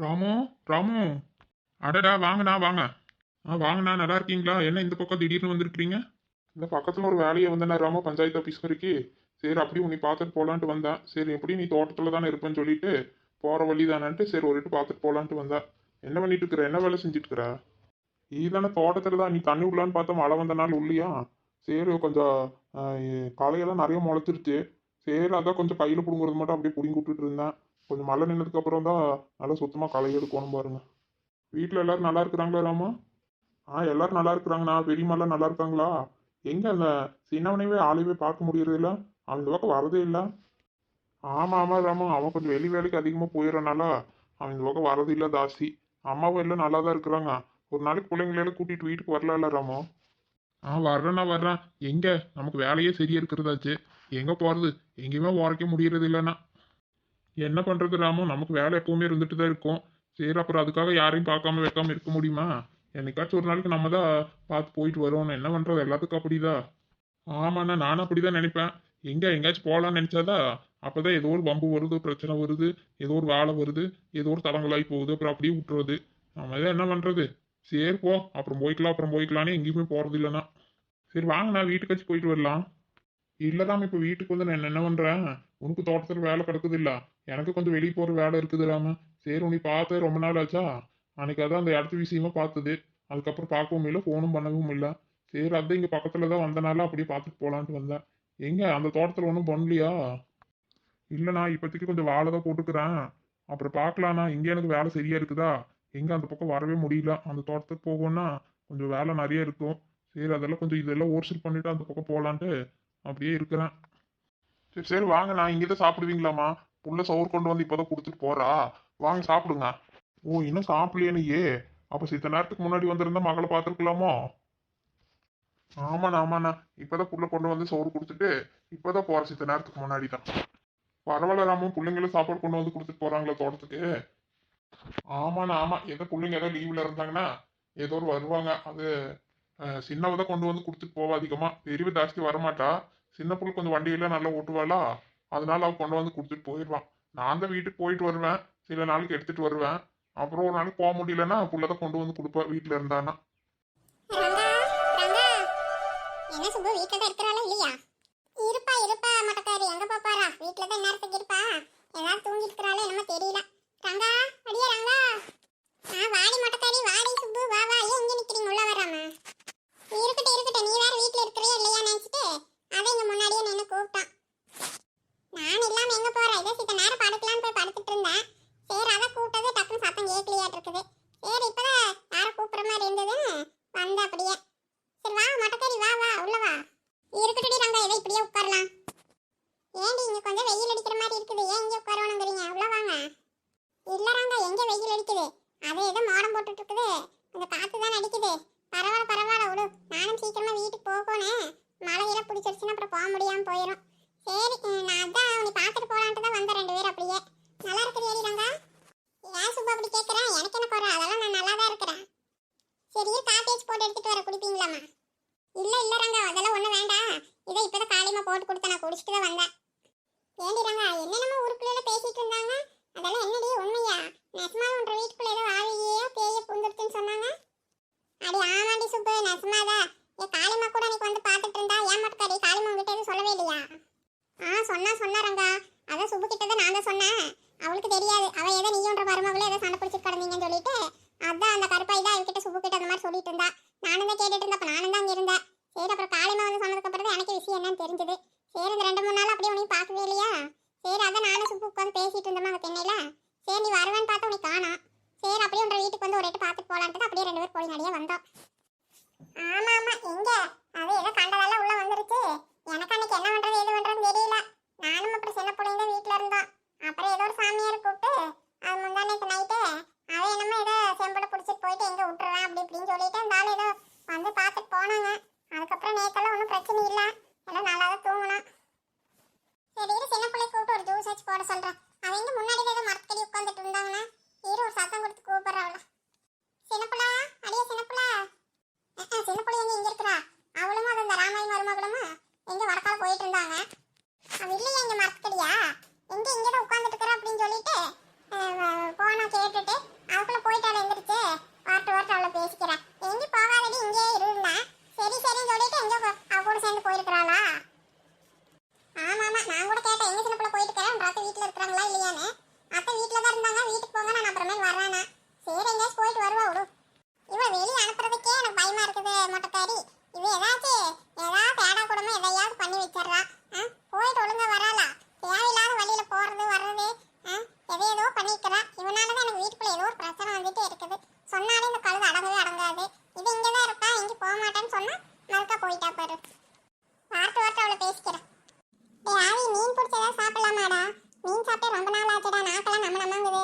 ராமு, ராமு, அடடா வாங்கண்ணா வாங்க. வாங்கண்ணா, நல்லா இருக்கீங்களா? என்ன இந்த பக்கம் திடீர்னு வந்திருக்கிறீங்க? இந்த பக்கத்துல ஒரு வேலையை வந்தேண்ணா ராமு, பஞ்சாயத்து ஆஃபீஸ் வரைக்கும். சரி அப்படியே உன்னை பார்த்துட்டு போலான்ட்டு வந்தேன். சரி எப்படி நீ தோட்டத்துல தானே இருப்பேன்னு சொல்லிட்டு போற வழி தானேன்ட்டு சரி ஒரு இட்டு பார்த்துட்டு போலான்ட்டு வந்தேன். என்ன பண்ணிட்டு இருக்கிற? என்ன வேலை செஞ்சுட்டு இருக்கிற? இதுதானே தோட்டத்துல தான். நீ தண்ணி விடலான்னு பார்த்தா மழை வந்த நாள் உள்ளியா. சரி கொஞ்சம் களையெல்லாம் நிறைய முளைச்சிருச்சு. சரி அதான் கொஞ்சம் கையில் பிடுங்குறது மட்டும் அப்படியே பிடுங்கி விட்டுட்டு இருந்தேன். கொஞ்சம் மழை நின்னதுக்கு அப்புறம் தான் நல்லா சுத்தமாக களை எடுக்கணும் பாருங்க. வீட்டில் எல்லாரும் நல்லா இருக்கிறாங்களா ராமா? எல்லாரும் நல்லா இருக்கிறாங்கண்ணா. பெரியம்மாலாம் நல்லா இருக்காங்களா? எங்க அந்த சின்னவனைவே ஆளையவே பார்க்க முடியறது இல்லை. அவன் இந்த பக்கம் வரதே இல்லை. ஆமாம் ஆமாம் ராமா, அவன் கொஞ்சம் வெளி வேலைக்கு அதிகமாக போயிடறனால அவன் இந்த பக்கம் வரது இல்லை ஜாஸ்தி. அம்மாவும் எல்லாம் நல்லா தான் இருக்கிறாங்க. ஒரு நாளைக்கு பிள்ளைங்களெல்லாம் கூட்டிகிட்டு வீட்டுக்கு வரலாம்ல ராமா? வர்றேண்ணா வர்றேன். எங்க நமக்கு வேலையே சரியா இருக்கிறதாச்சு. எங்க போறது? எங்கேயுமே போறக்க முடியறது இல்லைண்ணா. என்ன பண்றது ராமு, நமக்கு வேலை எப்பவுமே இருந்துட்டு தான் இருக்கும். சரி அப்புறம் அதுக்காக யாரையும் பார்க்காம வைக்காம இருக்க முடியுமா? என்னைக்காச்சும் ஒரு நாளைக்கு நம்ம தான் பார்த்து போயிட்டு வரோம். என்ன பண்றது, எல்லாத்துக்கும் அப்படிதான். ஆமாண்ணா, நானும் அப்படிதான் நினைப்பேன். எங்கேயாச்சும் போகலான்னு நினைச்சாதா அப்பதான் ஏதோ ஒரு வம்பு வருது, பிரச்சனை வருது, ஏதோ ஒரு வேலை வருது, ஏதோ ஒரு தடங்களாகி போகுது, அப்புறம் அப்படியே விட்டுறது. நம்ம தான் என்ன பண்றது? சரி போ, அப்புறம் போய்க்கலான்னு எங்கேயுமே போறது இல்லைண்ணா. சரி வாங்கண்ணா, வீட்டுக்காச்சும் போயிட்டு வரலாம். இல்லதாம இப்ப வீட்டுக்கு வந்து நான் என்ன பண்றேன்? உனக்கு தோட்டத்துல வேலை கிடக்குது இல்ல, எனக்கு கொஞ்சம் வெளியே போற வேலை இருக்குதுடாம. சரி உன்னை பார்த்து ரொம்ப நாள் ஆச்சா. அன்னைக்கு அதான் அந்த இடத்து விஷயமா பார்த்தது. அதுக்கப்புறம் பார்க்கவும் இல்லை, ஃபோனும் பண்ணவும் இல்லை. சரி அதான் இங்க பக்கத்துல தான் வந்தனால அப்படியே பார்த்துட்டு போலான்ட்டு வந்தேன். எங்க அந்த தோட்டத்துல ஒன்றும் பண்ணலையா? இல்லைண்ணா, இப்போதைக்கு கொஞ்சம் வாழை தான் போட்டுக்கிறேன். அப்புறம் பார்க்கலாண்ணா. இங்கே எனக்கு வேலை சரியா இருக்குதா. எங்க அந்த பக்கம் வரவே முடியல. அந்த தோட்டத்துக்கு போகணும்னா கொஞ்சம் வேலை நிறைய இருக்கும். சரி அதெல்லாம் கொஞ்சம் இதெல்லாம் ஓர்சல் பண்ணிட்டு அந்த பக்கம் போகலான்ட்டு அப்படியே இருக்கிறேன். சரி சரி வாங்க, நான் இங்கே தான் சாப்பிடுவீங்களாமா? புள்ள சோறு கொண்டு வந்து இப்போதான் கொடுத்துட்டு போறா. வாங்க சாப்பிடுங்க. இன்னும் சாப்பிடலையே நீயே? அப்போ சித்த நேரத்துக்கு முன்னாடி வந்திருந்தா மகளை பார்த்துருக்கலாமோ? ஆமாண்ணா. இப்போதான் புள்ள கொண்டு வந்து சோறு கொடுத்துட்டு இப்போதான் போற, சித்த நேரத்துக்கு முன்னாடி தான். பரவாயில்ல ராமும், பிள்ளைங்களும் சாப்பாடு கொண்டு வந்து கொடுத்துட்டு போறாங்களா தோட்டத்துக்கு? ஆமா, ஏதோ பிள்ளைங்க ஏதோ லீவ்ல இருந்தாங்கன்னா ஏதோ ஒரு வருவாங்க. அது சின்னவ தான் கொண்டு வந்து கொடுத்துட்டு போவா. அதிகமா பெரியவ ஜாஸ்தி வரமாட்டா. சின்ன பிள்ளை கொஞ்சம் வண்டியெல்லாம் நல்லா ஓட்டுவாளா. அதனால அவ கொண்டு வந்து கொடுத்துட்டு போயிடுவான். நான் தான் வீட்டுக்கு போயிட்டு வருவேன். சில நாளைக்கு எடுத்துட்டு வருவேன். அப்புறம் ஒரு நாளைக்கு போக முடியலன்னா புள்ள தான் கொண்டு வந்து கொடுப்பா வீட்டுல இருந்தானா. ரங்கா, ரங்கா, என்ன சுப்பு வீட்ல தான் இருக்கறாளா இல்லையா? இருப்பா மட்டக்காரி, எங்க பாப்பாரா? வீட்ல தான் நேரத்துக்கு இருப்பா. ஏதாவது தூங்கி இருக்கறாளா என்னமோ தெரியல. ரங்கா, அடியே ரங்கா. வாடி மட்டக்காரி, வாடி சுப்பு, வா ஏன் இங்க நிக்கிறீங்க? உள்ள வராம. இருக்கட்டும், நீ வேற வீட்ல இருக்கறியா இல்லையா நினைச்சிட்டு அதை இங்க முன்னாடியே நின்னு கூப்பிட்டான். நான் இல்லாம எங்க போறேன்? இதோ சித்த நேரம் படுக்கலான்னு போய் படுத்துட்டு இருந்தேன். சரி அதை கூப்பிட்டது டக்குன்னு சத்தம் கேட்கலையாட்டு இருக்குது. சரி இப்பதான் யாரை கூப்பிடுற மாதிரி இருந்ததுன்னு வந்த அப்படியே. சரி வா மட்டக்காரி, வா உள்ள வா. இருக்கட்டுடி ரங்கா, ஏதோ இப்படியே உட்காரலாம். ஏண்டி இங்க கொஞ்சம் வெயில் அடிக்கிற மாதிரி இருக்குது, ஏன் இங்க உட்காரணுங்கிறீங்க? உள்ள வாங்க. இல்ல ரங்கா, எங்க வெயில் அடிக்குது? அது ஏதோ மாடம் போட்டுட்டு இருக்குது, அந்த காத்து தான் அடிக்குது. பரவாயில்ல விடு, நானும் சீக்கிரமா வீட்டுக்கு போகணும். மழையில பிடிச்சிருச்சுன்னா அப்புறம் போக முடியாம போயிடும். சரி நான் அதான் உன்னை பார்த்துட்டு போலான்ட்டு தான் வந்த, ரெண்டு பேரும் அப்படியே. நல்லா இருக்கிறியாடி ரங்கா? ஏன் சுப்பு அப்படி கேட்குறேன்? எனக்கு என்ன குறை? அதெல்லாம் நான் நல்லா தான் இருக்கிறேன். சரி காப்பி வச்சு போட்டு எடுத்துட்டு வர, குடிப்பீங்களாமா? இல்ல ரங்கா, அதெல்லாம் ஒண்ணு வேண்டாம். இதை இப்பதான் காலையமா போட்டு கொடுத்தேன், நான் குடிச்சிட்டு தான் வந்தேன். ஏண்டி ரங்கா, என்னென்னமோ ஊருக்குள்ள பேசிட்டு இருந்தாங்க, அதெல்லாம் என்னடி உண்மையா? நெசமா உன்ற வீட்டுக்குள்ள ஏதோ ஆவியே பேய புந்துருச்சுன்னு சொன்னாங்க. அடி ஆமாண்டி சுப்பு, நெசமாதான். என் காளிமா கூட அன்னைக்கு வந்து பார்த்துட்டு இருந்தா. ஏன் மட்டக்காரி, காளிமா உங்ககிட்ட எதுவும் சொல்லவே இல்லையா? சொன்னா ரங்கா. அதான் சுப்பு கிட்ட தான் நான் தான் சொன்னேன். அவளுக்கு தெரியாது, அவ ஏதோ நீயோன்ற மருமகளே ஏதோ சண்டை பிடிச்சிட்டு கிடந்தீங்கன்னு சொல்லிட்டு அதான் அந்த கருப்பாய் தான் அவகிட்ட சுப்பு கிட்ட அந்த மாதிரி சொல்லிட்டு இருந்தா. நானும் தான் கேட்டுட்டு இருந்தேன். அப்ப நானும் தான் அங்க இருந்தேன். சரி அப்புறம் காளிமா வந்து சொன்னதுக்கு அப்புறம் தான் எனக்கு விஷயம் என்னன்னு தெரிஞ்சது. சரி இந்த 2-3 நாள் அப்படியே உனக்கு பார்க்கவே இல்லையா? சரி அதான் நானும் சுப்பு உட்காந்து பேசிட்டு இருந்தோமா அந்த தென்னையில. சரி நீ வருவேன்னு பார்த்தா உனக்கு காணோம். சரி அப்படியே உன்ற வீட்டுக்கு வந்து ஒரு எட்டு பார்த்துட்டு போலான்ட்டு அப்படியே 2 பேர் போய் நடியா வந்தோம். ஆமா எங்க அது ஏதோ கண்டதெல்லாம் உள்ள வந்துருச்சு. எனக்கு அன்னைக்கு என்ன பண்றது ஏது பண்றதுன்னு தெரியல. நானும் அப்புறம் சின்ன பிள்ளைங்க வீட்டுல இருந்தோம். அப்புறம் ஏதோ ஒரு சாமியார் கூப்பிட்டு அது முந்தானேக்கு நைட்டு அவ என்னமோ ஏதோ செம்பட பிடிச்சிட்டு போயிட்டு எங்க விட்டுறேன் அப்படி இப்படின்னு சொல்லிட்டு அந்த ஆள் ஏதோ வந்து பார்த்துட்டு போனாங்க. அதுக்கப்புறம் நேத்தெல்லாம் ஒன்றும் பிரச்சனை இல்லை, எல்லாம் நல்லா தான் தூங்கணும். சரி சின்ன பிள்ளை கூப்பிட்டு ஒரு ஜூஸ் வச்சு போட சொல்றேன். அவன் எங்க முன்னாடி ஏதோ மரத்தடி உட்காந்துட்டு இருந்தாங்கன்னா ஒரு சத்தம் கொடுத்து கூப்பிடுறவள. சின்னப்பிள்ளா, அடியே சின்னப்பிள்ளா. சின்னப்பிள்ளை எங்க இங்க இருக்கிறா? அவளும் அது அந்த ராமாயி மருமகளும் எங்க வடக்கால போயிட்டு இருந்தாங்க. அவன் இல்லையா இங்க மரத்தடியா? எங்க இங்கதான் உட்காந்துட்டு இருக்கிற அப்படின்னு சொல்லிட்டு போனா கேட்டுட்டு ஆச்சரியமா இருக்குது மொட்டைக்காரி. இவ ஏதாவது தேடா கூடமா எதையாவது பண்ணி வச்சிடறா. போயிட்டு ஒழுங்கா வராளா? தேவையில்லாத வழியில போறது வர்றது எதையேதோ பண்ணிக்கிறா. இவனாலதான் எனக்கு வீட்டுக்குள்ள ஏதோ ஒரு பிரச்சனை வந்துட்டே இருக்குது. சொன்னாலே இந்த கழுது அடங்கவே அடங்காது. இது இங்கதான் இருப்பா, எங்க போக மாட்டேன்னு சொன்னா மறுக்கா போயிட்டா பாரு. வார்த்தை அவளை பேசிக்கிறேன். ஆவி மீன் பிடிச்ச ஏதாவது சாப்பிடலாமாடா? மீன் சாப்பிட்டு ரொம்ப நாள் ஆச்சுடா, நாக்கெல்லாம் நம்மங்குது.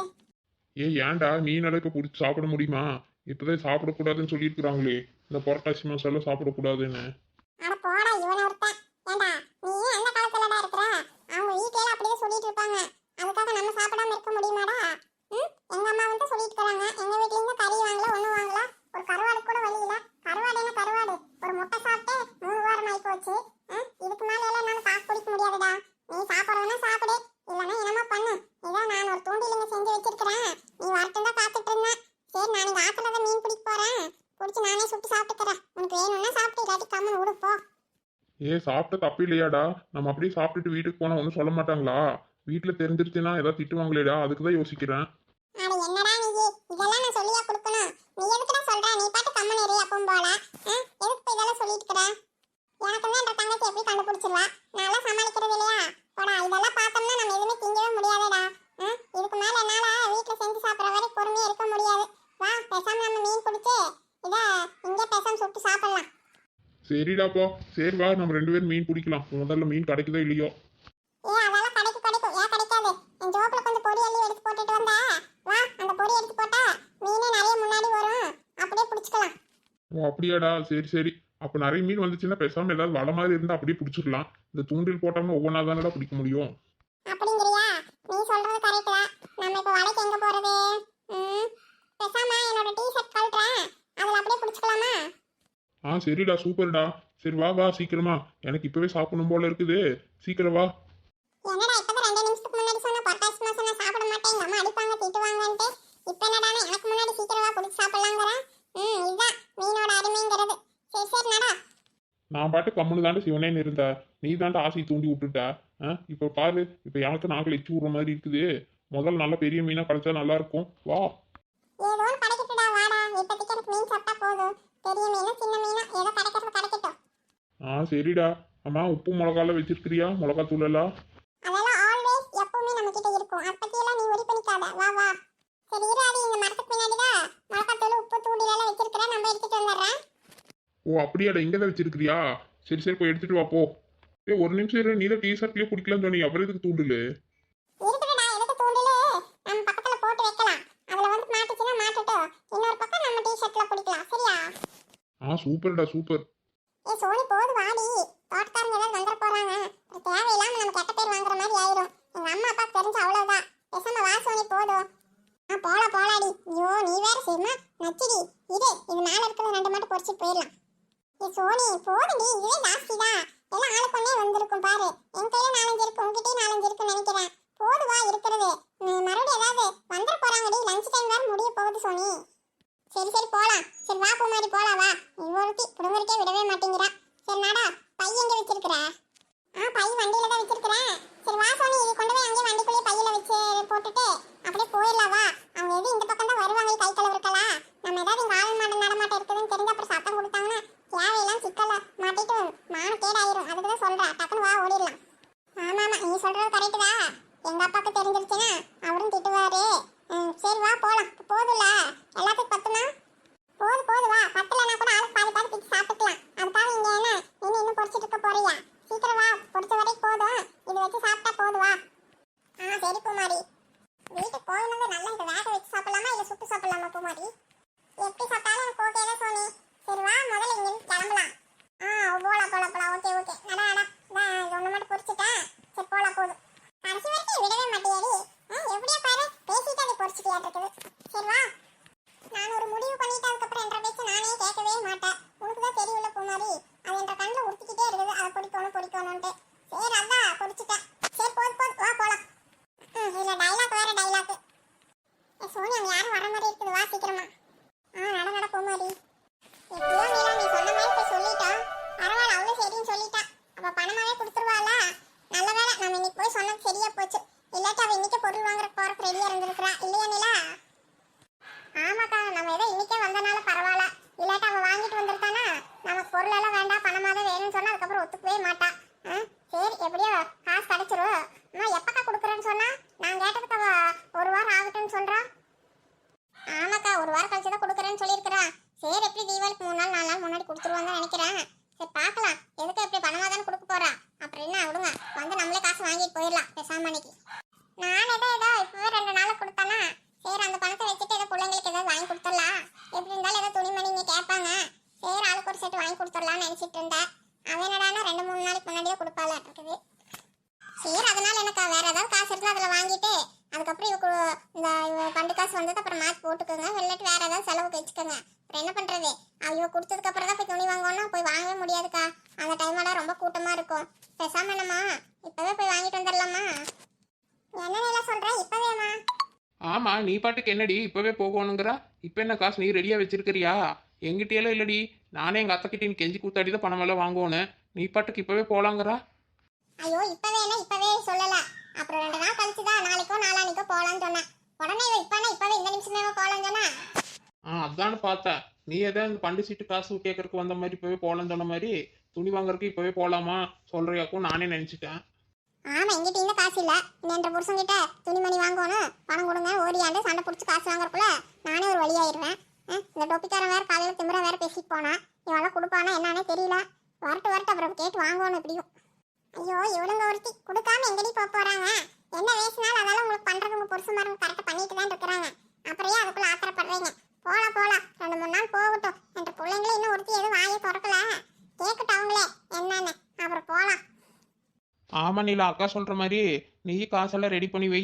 ஏன்டா மீன் அடக்க பிடிச்சி சாப்பிட முடியுமா? இப்போதான் சாப்பிடக்கூடாதுன்னு சொல்லியிருக்கிறாங்களே, இந்த புரட்டாசி மாசம் சாப்பிடக்கூடாதுன்னு. அட போடா இவன ஒருத்தன். ஏண்டா நீ அந்த காலத்துலடா இருக்கிற? அவங்க வீட்ல அப்படியே சொல்லிட்டு இருப்பாங்க. அதுக்காக நம்ம சாப்பிடாம இருக்க முடியுமாடா? எங்க அம்மா வந்து சொல்லிட்டு இருக்காங்க, எங்க வீட்ல இருந்து கறி வாங்கல ஒண்ணு வாங்கல, ஒரு கருவாடு கூட வழி இல்ல. கருவாடு என்ன கருவாடு, ஒரு முட்டை சாப்பிட்டு 3 வாரம் ஆகி போச்சு. இதுக்கு மேல எல்லாம் என்னால காசு பிடிக்க முடியாதுடா. நீ சாப்பிடறதுனா சாப்பிடு, இல்லைன்னா என்னமா பண்ணு. இதான் நான் ஒரு தூண்டிலிங்க செஞ்சு வச்சிருக்கிறேன், நீ வரட்டும் தான் காத்துட்டு இருந்தேன். சரி நான் இங்க ஆத்துல தான் மீன் பிடிக்க போறேன், பிடிச்சி நானே சுட்டு சாப்பிட்டுக்கிறேன். உனக்கு வேணும்னா சாப்பிட்டு, இல்லாட்டி கம்மன் விடுப்போ. சாப்பிட்ட தப்பு இல்லையாடா? நம்ம அப்படியே சாப்பிட்டுட்டு வீட்டுக்கு போனா ஒன்றும் சொல்ல மாட்டாங்களா? வீட்டில் தெரிஞ்சிருச்சுன்னா ஏதாவது திட்டுவாங்களேடா, அதுக்கு தான் யோசிக்கிறேன். அட என்னடா நீ, இதெல்லாம் நான் சொல்லியா கொடுக்கணும்? நீ எதுக்குடா சொல்ற? நீ பாட்டு கம்மன் ஏறி அப்பவும் போல. எதுக்கு போய் இதெல்லாம் சொல்லிட்டு இருக்கிற? எனக்கு தான் என்ற தங்கச்சி எப்படி கண்டுபிடிச்சிருவா? நான்லாம் சமாளிக்கிறது இல்லையா? போடா, இதெல்லாம் பார்த்தோம்னா நம்ம எதுவுமே திங்கவே முடியாதுடா. இதுக்கு மேல என்னால வீட்டுல செஞ்சு சாப்பிட்ற வரை பொறுமையா இருக்க முடியாது. வா பேசாம நம்ம மீன் பிடிச்சு இதை இங்கே பேசாம சுட்டு சாப்பிடலாம். சரிடாப்பா, சரி வா, நம்ம 2 பேரும் மீன் பிடிக்கலாம். முதல்ல மீன் கிடைக்குதோ இல்லையோ. அதெல்லாம் கிடைக்கும். ஏன் கிடைக்காது? என் ஜோப்ல கொஞ்சம் பொடி அள்ளி எடுத்து போட்டுட்டு வந்தா, வா அந்த பொடி எடுத்து போட்டா மீனே நிறைய முன்னாடி வரும், அப்படியே பிடிச்சிக்கலாம். ஓ அப்படியாடா, சரி சரி. அப்போ நிறைய மீன் வந்துச்சுன்னா பேசாமல் ஏதாவது வலை மாதிரி இருந்தால் அப்படியே பிடிச்சிடலாம். இந்த தூண்டில் போட்டோம்னா ஒவ்வொன்றா தானடா பிடிக்க முடியும். அப்படிங்கறியா? நீ சொல்றது கரெக்ட் தான். நம்ம இப்போ வலைக்கு எங்க போறது? பேசாம என்னோட டீ-ஷர்ட் கழட்டுறேன், அதுல அப்படியே பிடிச்சிக்கலாமா? சரிடா, சூப்பர்டா. சரி வா வா சீக்கிரமா, எனக்கு இப்போவே சாப்பிடணும் போல இருக்குது. சீக்கிரம் வா. என்னடா இப்பதான் 2 நிமிஷத்துக்கு முன்னாடி சொன்ன புரட்டாசி மாசம் நான் சாப்பிட மாட்டேன், எங்க அம்மா அடிப்பாங்க திட்டுவாங்கன்ட்டு, இப்போ என்னடா எனக்கு முன்னாடி சீக்கிரம் வா பிடிச்சி சாப்பிடலாங்கிறேன். இதுதான் மீனோட அருமைங்கிறது. சரி நடா. நான் பாட்டு கம்முன்னு தாண்ட சிவனேன்னு இருந்த, நீ தாண்ட ஆசையை தூண்டி விட்டுட்ட. இப்போ பாரு, இப்போ எனக்கு நாக்கில் எச்சு விடுற மாதிரி இருக்குது. முதல்ல நல்ல பெரிய மீனாக கிடைச்சா நல்லா இருக்கும். வா. ஏதோ ஒன்று கிடைக்கட்டுடா, வாடா. இப்போதைக்கு எனக்கு மீன் சாப்பிட்டா போதும். பெரிய மீனா சின்ன மீனா ஏதோ கிடைக்கிறது கிடைக்கட்டும். சரிடா. அம்மா உப்பு மிளகாலாம் வச்சிருக்கிறியா? மிளகாத்தூள் எல்லாம்? அதெல்லாம் ஆல்வேஸ் எப்பவுமே நம்ம கிட்ட இருக்கும். அதை பத்தியெல்லாம் நீ worry பண்ணிக்காத. வா வா. சரி இரு, அது இந்த மரத்துக்கு பின்னாடிதான் மிளகாத்தூள் உப்பு தூண்டில் எல்லாம் வச்சிருக்கிறேன், நம்ம எடுத்துட்டு வந்துடுறேன். ஓ அப்படியாடா, இங்கே தான் வச்சிருக்கிறியா? சரி சரி, போய் எடுத்துட்டு வா போ. ஒரு நிமிஷம் இரு, நீ தான் டீ-ஷர்ட்லேயே குடிக்கலாம்னு சொன்னீங்க, அப்புறம் எதுக்கு தூண்டில்? இருக்குதுடா, எதுக்கு தூண்டில்? நம்ம பக்கத்துல போட்டு வைக்கலாம். அதுல வந்து மாட்டுச்சுன்னா மாட்டுட்டோம், இன்னொரு பக்கம் நம்ம டீ-ஷர்ட்ல பிடிக்கலாம். சரியா? சூப்பர்டா சூப்பர். சோனி போது வாடி. தோட்டக்காரங்க ஏதாவது வந்துட போறாங்க, தேவையில்லாம நம்ம கெட்ட பேர் வாங்குற மாதிரி ஆயிரும். எங்க அம்மா அப்பா தெரிஞ்ச அவ்வளவுதான். பேசாம வா சோனி, போதும். போலாடி. ஐயோ நீ வேற சரிமா நச்சிடி. இது மேல இருக்கிற 2 மட்டும் பொறிச்சிட்டு போயிடலாம். சோனி போதுடி, இதுவே ஜாஸ்தி தான். எல்லாம் ஆளுக்கு ஒண்ணே வந்திருக்கும் பாரு. என் கையில 4-5 இருக்கு, உங்ககிட்டயும் 4-5 இருக்குன்னு நினைக்கிறேன். போதுவா இருக்கிறது. மறுபடியும் ஏதாவது வந்துட போறாங்கடி, லஞ்ச் டைம் வேற முடிய போகுது சோனி. சரி போலாம். சரி வா பூமாரி போலாம் வா. இவொருத்தி புடுங்கருக்கே விடவே மாட்டேங்கிறா. சரி நாடா, பை எங்க வச்சிருக்கிற? பை வண்டியில தான் வச்சிருக்கிறேன். சரி வா சோனி, இது கொண்டு போய் அங்கேயே வண்டிக்குள்ளேயே பையில வச்சு போட்டுட்டு அப்படியே போயிடலாம் வா. அவங்க எது இந்த பக்கம் தான் வருவாங்க, கை கழுவுறக்கலாம். நம்ம ஏதாவது இங்க ஆள் மாட நடமாட்டம் இருக்குதுன்னு தெரிஞ்சு அப்புறம் சத்தம் கொடுத்தாங்கன்னா தேவையெல்லாம் சிக்கல மாட்டிட்டு மான கேடாயிரும். அதுக்கு தான் சொல்றேன், டக்குன்னு வா ஓடிடலாம். ஆமா நீ சொல்றது கரெக்ட் தான். எங்க அப்பாவுக்கு தெரிஞ்சிருச்சுன்னா அவரும் திட்டுவாரு. சரி வா போலாம். போதும்ல எல்லாத்துக்கும் பத்துமா? போது வா. பத்தலன்னா கூட ஆளுக்கு பாதி பாதி பிச்சு சாப்பிட்டுக்கலாம். அதுக்காக இங்க என்ன இன்னும் பொறிச்சிட்டு இருக்க போறியா? சீக்கிரம் வா, பொறிச்ச வரைக்கும் போதும், இது வச்சு சாப்பிட்டா போது வா. சரி பூமாரி. வீட்டுக்கு போகணும் நல்லா இதை வேக வச்சு சாப்பிடலாமா இல்லை சுட்டு சாப்பிடலாமா பூமாரி? எப்படி சாப்பிட்டாலும் எனக்கு ஓகே தான் சோனி. சரி வா, முதல்ல இங்கிருந்து கிளம்பலாம். போலாம். ஓகே நடா. நான் இது ஒன்று மட்டும் பொறிச்சிட்டேன். சரி போலாம், போதும். கடைசி வரைக்கும் விடவே மாட்டியாடி. எப்படியா பாரு, பேசிட்டு அதை பொறிச்சிட்டியா இருக்குது. சரி வா. அப்புறம் ஒத்துக்கவே மாட்டா. சரி எப்படியோ காசு கிடைச்சிரும். அம்மா எப்பக்கா கொடுக்குறேன்னு சொன்னா? நான் கேட்டதுக்கு அவ ஒரு வாரம் ஆகட்டும்னு சொல்றா. ஆமாக்கா, ஒரு வாரம் கழிச்சு தான் கொடுக்குறேன்னு சொல்லியிருக்கிறா. சரி எப்படி தீபாவளிக்கு 3 நாள் 4 நாள் முன்னாடி கொடுத்துருவாங்க நினைக்கிறேன். சரி பார்க்கலாம். எதுக்கு எப்படி பணமா தானே கொடுக்க போறா. அப்புறம் என்ன விடுங்க, வந்து நம்மளே காசு வாங்கிட்டு போயிடலாம் பேசாம அன்னைக்கு. நான் ஏதோ இப்பவே 2 நாளை கொடுத்தானா சரி அந்த பணத்தை வச்சுட்டு ஏதோ பிள்ளைங்களுக்கு ஏதாவது வாங்கி கொடுத்துடலாம். எப்படி இருந்தாலும் ஏதோ துணிமணிங்க கேட்பாங்க. சரி ஆளுக்கு ஒரு செட்டு வாங்கி கொடுத்துடலாம்னு நினைச்சிட்டு இருந்தேன். அவன் என்னடானா 2-3 நாளைக்கு முன்னாடியே கொடுப்பாளா இருக்குது. சரி அதனால எனக்கு வேற ஏதாவது காசு இருந்தா அதில் வாங்கிட்டு அதுக்கப்புறம் இவ பண்டு காசு வந்தது அப்புறம் மாற்றி போட்டுக்கோங்க. வெள்ளாட்டு வேற ஏதாவது செலவுக்கு வச்சுக்கோங்க. அப்புறம் என்ன பண்றது, இவ கொடுத்ததுக்கு அப்புறம் தான் போய் துணி வாங்கணும்னா போய் வாங்கவே முடியாதுக்கா. அந்த டைமெல்லாம் ரொம்ப கூட்டமா இருக்கும். பேசாம என்னம்மா இப்பவே போய் வாங்கிட்டு வந்துடலாமா? என்ன நிலை சொல்ற இப்பவேமா? ஆமா, நீ பாட்டுக்கு என்னடி இப்பவே போகணுங்கிறா? இப்போ என்ன காசு நீ ரெடியா வச்சிருக்கிறியா? எங்கிட்டயெல்லாம் இல்லடி. நானே எங்க அத்தைக்கிட்ட நீ கெஞ்சி கூத்தாடி தான் பணமெல்லாம் வாங்குவோன்னு. நீ பாட்டுக்கு இப்பவே போலாங்கிறா? ஐயோ இப்பவே சொல்லல. அப்புறம் 2 நாள் கழிச்சு தான் நாளைக்கோ நாளானிக்கோ போலான்னு சொன்னேன். உடனே இப்பவே இந்த நிமிஷமே போலான்னு சொன்னா. அதான்னு பார்த்தேன். நீ எதாவது இந்த பண்டு சீட்டு காசு கேட்கறதுக்கு வந்த மாதிரி இப்பவே போலான்னு சொன்ன மாதிரி துணி வாங்குறதுக்கு இப்பவே போலாமா சொல்றியாக்கும் நானே நினைச்சிட்டேன். ஆமா, எங்கிட்ட இந்த காசு இல்ல. என்ற புருஷன் கிட்ட துணிமணி வாங்கணும் பணம் கொடுங்க ஓடியாண்டு சண்டை பிடிச்சி காசு வாங்குறதுக்குள்ள நானே ஒரு வழியாயிருவேன். இந்த டொப்பிக்காரன் வேற காலையில திமிரா வேற பேசிட்டு போனா. இவெல்லாம் கொடுப்பானா என்னன்னே தெரியல. வரட்டு அப்புறம் கேட்டு வாங்கணும் எப்படியும். ஐயோ இவளுங்க ஒருத்தி கொடுக்காம எங்கடி போறாங்க? என்ன வேசினாலும் அதெல்லாம் உங்களுக்கு பண்றது உங்க புருஷன் மாதிரி கரெக்டா பண்ணிட்டு தான் இருக்கிறாங்க. அப்புறம் ஏன் அதுக்குள்ள ஆத்திரப்படுறீங்க? போலாம் 2-3 நாள் போகட்டும். என்ற பிள்ளைங்களே இன்னும் ஒருத்தி எதுவும் வாங்கி திறக்கல. கேட்கட்டும் அவங்களே என்னன்னு, அப்புறம் போலாம். ஆமா நீலா, அக்கா சொல்ற மாதிரி நீ காசெல்லாம் ரெடி பண்ணி வை.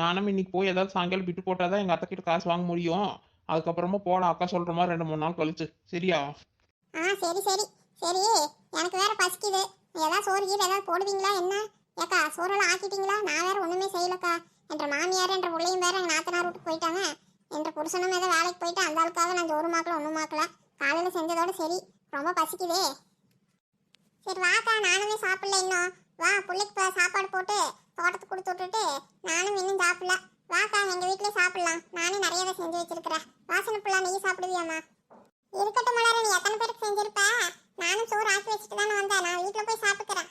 நானும் இன்னைக்கு போய் ஏதாவது சாயங்காலம் விட்டு போட்டாதான் எங்க அத்தை கிட்ட காசு வாங்க முடியும். அதுக்கப்புறமா போலாம் அக்கா சொல்ற மாதிரி 2-3 நாள் கழிச்சு. சரியா? சரி எனக்கு வேற பசிக்குது. ஏதாவது சோறு கீரை ஏதாவது போடுவீங்களா என்ன? ஏக்கா சோறெல்லாம் ஆக்கிட்டீங்களா? நான் வேற ஒண்ணுமே செய்யலக்கா. என்ற மாமியார் என்ற பிள்ளையும் வேற எங்க நாத்தனார் விட்டு போயிட்டாங்க. என்ற புருஷனும் ஏதோ வேலைக்கு போயிட்டு அந்த ஆளுக்காக நான் சோறு மாக்கல ஒன்றும் மாக்கல. காலையில செஞ்சதோட சரி. ரொம்ப பசிக்குதே. சரி வாக்கா, நானுமே சாப்பிடல இன்னும். வா பிள்ளைக்கு சாப்பாடு போட்டு தோட்டத்துக்கு கொடுத்து விட்டுட்டு நானும் இன்னும் சாப்பிடல. வாக்கா எங்க வீட்லயே சாப்பிடலாம். நானே நிறையவே செஞ்சு வச்சிருக்கிறேன். வாசனை புள்ளா நீ சாப்பிடுவியாமா? இருக்கட்டும் மலர, நீ எத்தனை பேருக்கு செஞ்சிருப்ப? நானும் சோறு ஆக்கி வச்சுட்டு தானே வந்தேன். நான் வீட்டுல போய் சாப்பிட்டுக்கிறேன்.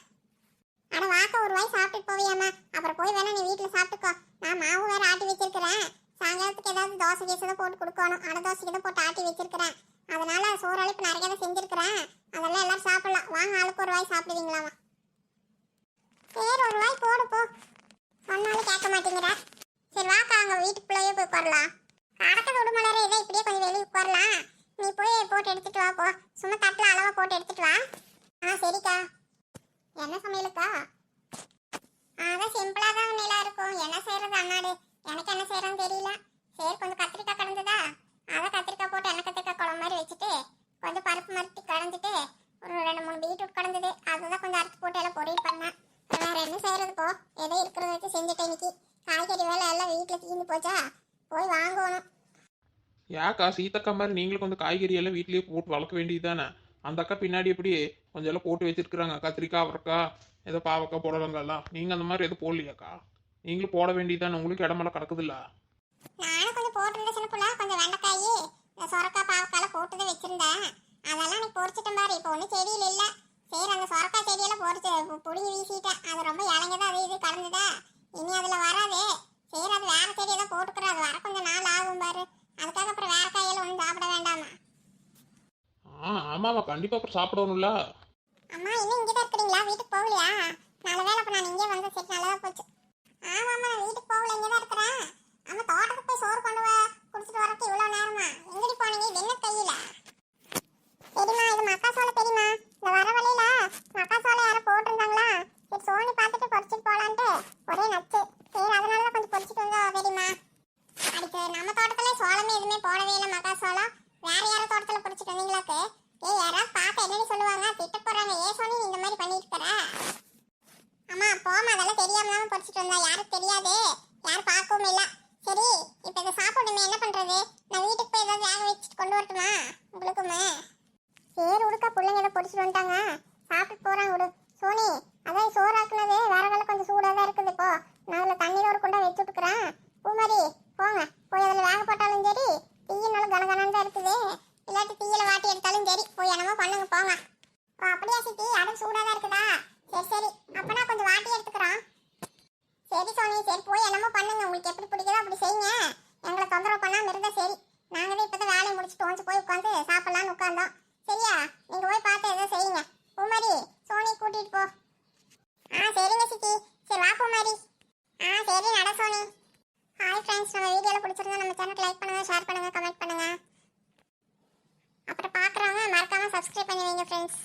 அட வாக்கா ஒரு வாய் சாப்பிட்டுட்டு போவியாமா? அப்புறம் போய் வேணா நீ வீட்டுல சாப்பிட்டுக்கோ. நான் மாவு வேற ஆட்டி வச்சிருக்கிறேன். சாயங்காலத்துக்கு ஏதாவது தோசை கேசை தான் போட்டு கொடுக்கணும். அடை தோசைக்கு தான் போட்டு ஆட்டி வச்சிருக்கிறேன். அதனால சோறு அழைப்பு நிறைய தான் செஞ்சிருக்கிறேன். அதெல்லாம் எல்லாரும் சாப்பிடலாம். வாங்க ஆளுக்கு ஒரு வாய் சாப்பிடுவீங்களாமா? சரி ஒரு வாய் போடு போ. சொன்னாலும் கேட்க மாட்டேங்கிற. சரி வாக்கா அங்க வீட்டுக்குள்ளேயே போய் உட்காரலாம். அடக்க விடுமலரே, இதை இப்படியே கொஞ்சம் வெளியே உட்காரலாம். நீ போய் போட்டு எடுத்துட்டு வா போ. சும்மா தட்டில் அளவா போட்டு எடுத்துட்டு வா. சரிக்கா. என்ன சமையலுக்கா? அதான் சிம்பிளா தான் நிலா இருக்கும். என்ன செய்யறது அண்ணாடு? எனக்கு என்ன செய்யறதுன்னு தெரியல. சரி கொஞ்சம் கத்திரிக்காய் கிடந்ததா, அதை கத்திரிக்காய் போட்டு எண்ணெய் கத்திரிக்காய் குழம்பு மாதிரி வச்சுட்டு கொஞ்சம் பருப்பு மறுத்து கடைஞ்சிட்டு ஒரு 2-3 பீட்ரூட் கிடந்தது. அதுதான் கொஞ்சம் அரைச்சி போட்டு எல்லாம் பொரியல் பண்ணேன். வேற என்ன செய்யறது போ, ஏதோ இருக்கிறத வச்சு செஞ்சுட்டேன் இன்னைக்கு. காய்கறி வேலை எல்லாம் வீட்டில் தீர்ந்து போச்சா, போய் வாங்கணும். ஏக்கா சீத்தக்கா மாதிரி நீங்களும் கொஞ்சம் காய்கறி எல்லாம் வீட்லயே போட்டு வளர்க்க வேண்டியது தானே? அந்த அக்கா பின்னாடி எப்படி கொஞ்சம் எல்லாம் போட்டு வச்சிருக்கிறாங்க. கத்திரிக்காய் அவரைக்காய் ஏதோ பாவக்காய் புடலங்க எல்லாம். நீங்க அந்த மாதிரி எதுவும் போடலையாக்கா? நீங்களும் போட வேண்டியதுதானே, உங்களுக்கு இடமெல்லாம் கிடக்குதுல்ல? நானும் கொஞ்சம் போட்டுருந்தேன் சின்ன புள்ள. கொஞ்சம் வெண்டைக்காய் இந்த சொரக்காய் பாவக்காய் போட்டு தான் வச்சிருந்தேன். அதெல்லாம் நீ பொறிச்சிட்டேன் பாரு. இப்போ ஒன்றும் செடியில் இல்லை. சரி அந்த சொரக்காய் செடியெல்லாம் பொறிச்சு புடுங்கி வீசிட்டேன். அது ரொம்ப இலங்கதான் அது இது கலந்துதா. இனி அதில் வராது. சரி அது வேற செடி ஏதோ போட்டுக்கிறோம். அது வர கொஞ்சம் நாள் ஆகும் பாரு. அதுக்காக அப்புறம் வேற காயெல்லாம் ஒன்றும் சாப்பிட வேண்டாமா? ஆமாம்மா கண்டிப்பா அப்புறம் சாப்பிடணும்ல. அம்மா இன்னும் இங்கே தான் இருக்கிறீங்களா? வீட்டுக்கு போகலையா? நல்ல வேலை அப்போ நான் இங்கே வந்து சரி நல்லதாக போச்சு. ஆமாம்மா நான் வீட்டுக்கு போகல, இங்கே தான் இருக்கிறேன். அம்மா தோட்டத்துக்கு போய் சோறு கொண்டு குடிச்சிட்டு வரக்கு இவ்வளோ நேரமா? எங்கடி போனீங்க? இது என்ன கையில்? தெரியுமா இது மக்காசோளம் தெரியுமா? இந்த வர வழியில மக்காசோளம் யாரும் போட்டிருந்தாங்களா? சரி சோனி பார்த்துட்டு பொறிச்சிட்டு போகலான்ட்டு ஒரே நச்சு. சரி அதனால தான் கொஞ்சம் பொறிச்சிட்டு வந்தோம் தெரியுமா? அடுத்து நம்ம தோட்டத்துல சோளமே எதுவுமே போடவே இல்லை. மக்காசோளம் வேற யாரும் தோட்டத்துல பொறிச்சிட்டு வந்தீங்களாக்கு? யாராவது பார்த்து என்னன்னு சொல்லுவாங்க, திட்ட போறாங்க. ஏன் சோனி இந்த மாதிரி பண்ணிட்டு இருக்கிற? அம்மா போமா, அதெல்லாம் தெரியாம தான் பொறிச்சிட்டு வந்தா. யாருக்கு தெரியாது, யாரும் பார்க்கவும் இல்லை. சரி இப்போ இதை சாப்பிடணுமே, என்ன பண்றது? நான் வீட்டுக்கு போய் ஏதாவது வேக வச்சுட்டு கொண்டு வரட்டுமா உங்களுக்குமே? சரி உடுக்கா, பிள்ளைங்க ஏதோ பொறிச்சிட்டு வந்துட்டாங்க, சாப்பிட்டு போறாங்க விடு. சோனி அதான் சோறு ஆக்குனது விறகெல்லாம் கொஞ்சம் சூடாக தான் இருக்குது. இப்போ நான் அதில் தண்ணியில் ஒரு குண்டா வச்சு விட்டுக்கிறேன். பூமாரி போங்க, போய் அதில் வேக போட்டாலும் சரி, தீயினாலும் கனகனான்னு தான் இருக்குது. இல்லாட்டி தீயில வாட்டி எடுத்தாலும் சரி, போய் என்னமோ பண்ணுங்க போங்க. ஓ அப்படியா சித்தி அடுப்பு சூடா தான் இருக்குதா சரி சரி அப்பனா கொஞ்சம் வாட்டி எடுத்துக்கிறோம் சரி சோனி சரி போய் என்னமோ பண்ணுங்க உங்களுக்கு எப்படி பிடிக்குதோ அப்படி செய்யுங்க எங்களை தொந்தரவு பண்ணாம இருந்தா சரி நாங்க தான் இப்பதான் வேலையை முடிச்சுட்டு வந்து போய் உட்காந்து சாப்பிடலாம்னு உட்காந்தோம் சரியா நீங்க போய் பார்த்து எதோ செய்யுங்க பூமாரி சோனி கூட்டிட்டு போ சரிங்க சித்தி சரி வா பூமாரி சரி நட சோனி ஹாய் ஃப்ரெண்ட்ஸ் நம்ம வீடியோல பிடிச்சிருந்தா நம்ம சேனலுக்கு லைக் பண்ணுங்க ஷேர் பண்ணுங்க கமெண்ட் பண்ணுங்க அப்புறம் பார்க்குறவங்க மறக்காம சப்ஸ்கிரைப் பண்ணி வைங்க ஃப்ரெண்ட்ஸ்